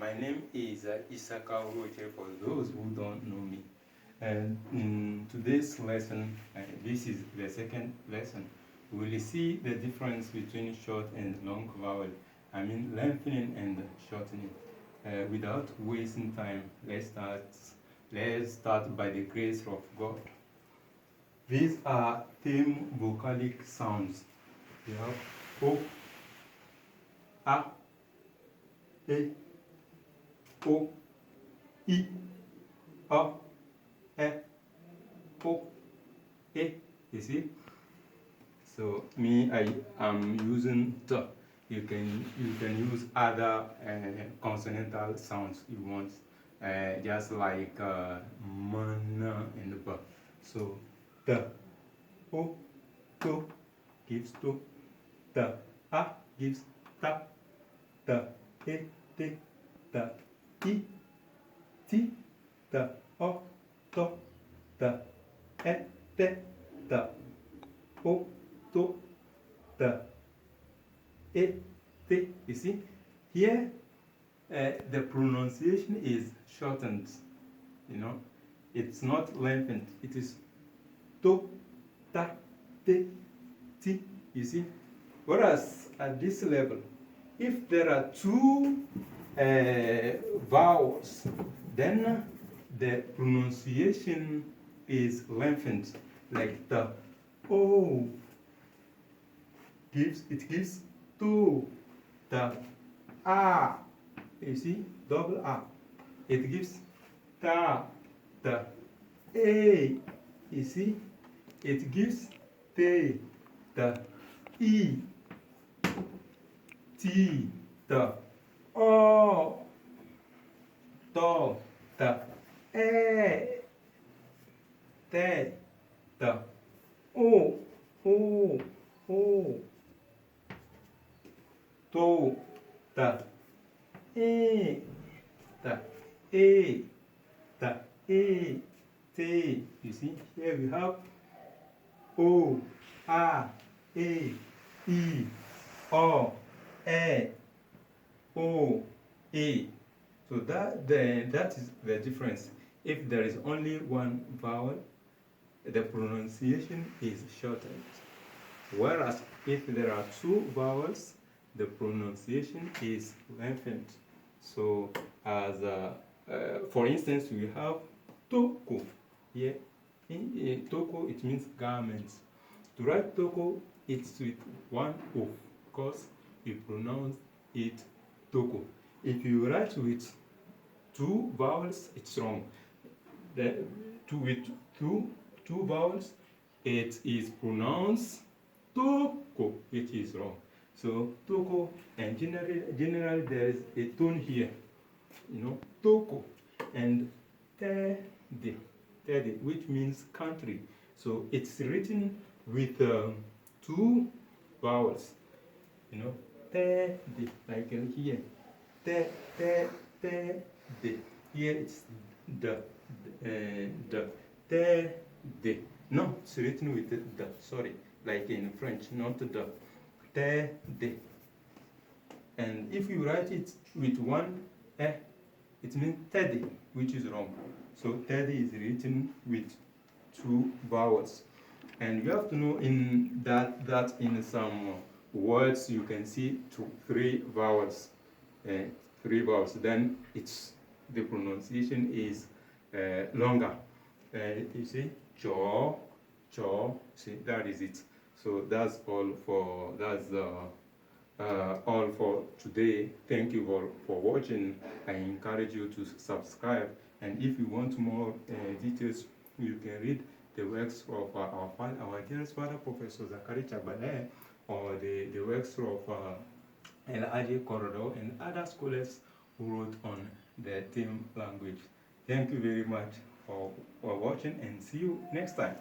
My name is Isaka Uroche for those who don't know me. And in today's lesson, this is the second lesson, we will see the difference between short and long vowel. I mean lengthening and shortening. Without wasting time, let's start by the grace of God. These are 10 vocalic sounds. We have O, A, E, O, I, O, E, O, E. You see? So I am using T. You can use other consonantal sounds you want, just like man and b. So T, O, to gives to, T, A gives ta, T, E, T, T, I, T, T, O, to, T, E, T, T, O, to, T, E, T. You see? Here, the pronunciation is shortened. You know, it's not lengthened. It is to, ta, te, ti. You see? Whereas at this level, if there are two vowels, then the pronunciation is lengthened, like the O gives to, the A, you see, double A, it gives ta, the A, you see, it gives te, the I, T, the O, to, the E, te, the O, to, the E, the E, the E, T. You see, here we have O, A, E, I, O, E, O, E. So that is the difference. If there is only one vowel, the pronunciation is shortened. Whereas if there are two vowels, the pronunciation is lengthened. So as for instance, we have toko here. In toko, it means garments. To write toko, it's with one O, because we pronounce it toko. If you write with two vowels, it's wrong. With two vowels, it is pronounced toko, which is wrong. So toko, and generally there is a tone here, you know, toko, and tede, which means country. So it's written with two vowels, you know, tede, like here, tede. Here it's the tede. No, it's written with the, sorry, like in French, not the tede. And if you write it with one e, it means teddy, which is wrong. So teddy is written with two vowels. And you have to know in that in some words you can see three vowels. Then the pronunciation is longer. You see, cho, see, that is it. So that's all for today. Thank you for watching. I encourage you to subscribe, and if you want more details, you can read the works of our dearest father, Professor Zakari Chabane, or the works of L.A.J. Corridor and other scholars who wrote on the theme language. Thank you very much for watching, and see you next time.